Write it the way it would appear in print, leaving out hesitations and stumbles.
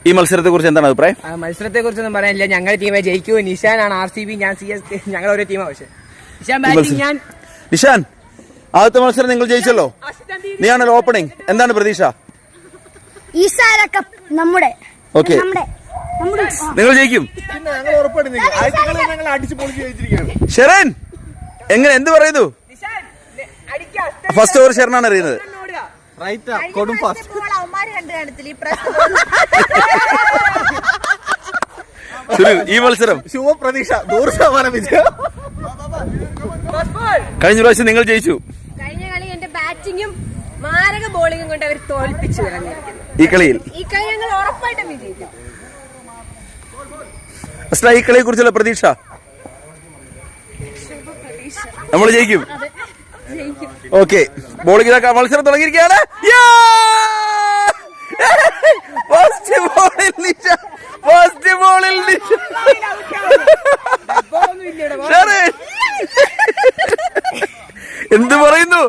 ഈ മത്സരത്തെ കുറിച്ച് എന്താണ് അഭിപ്രായം? മത്സരത്തെ കുറിച്ചൊന്നും പറയാനില്ല. ഞങ്ങളുടെ ടീമെ ജയിക്കൂ. നിഷാനാണ് RCB, ഞാൻ CSK, ഞങ്ങൾ ഒരു ടീമാണ്. പക്ഷേ നിഷാൻ, ആദ്യത്തെ മത്സരം നിങ്ങൾ ജയിച്ചല്ലോ, നീയാണല്ലോ ഓപ്പണിംഗ്. എന്താണ് പ്രതീക്ഷ? ഓക്കെ, നിങ്ങൾ ജയിക്കും. ഷെറൻ എങ്ങനെ, എന്ത് പറയുന്നു? ഫസ്റ്റ് ഓവർ ഷെറിനാണ് അറിയുന്നത്. ഈ മത്സരം ശുഭപ്രതീക്ഷ 100% വിജയം. കഴിഞ്ഞ പ്രാവശ്യം നിങ്ങൾ ജയിച്ചു. കഴിഞ്ഞ കളി എന്റെ ബാറ്റിങ്ങും മാരക ബോളിംഗും കൊണ്ട് അവർ തോൽപ്പിച്ചു. ഈ കളിയിൽ ഞങ്ങൾ ഉറപ്പായിട്ടും വിജയിക്കും. ഈ കളിയെ കുറിച്ചുള്ള പ്രതീക്ഷ? നമ്മൾ ജയിക്കും. ഓക്കെ, ബോളിംഗ് മത്സരം തുടങ്ങിയിരിക്കുകയാണ്. എന്ത് പറയുന്നു?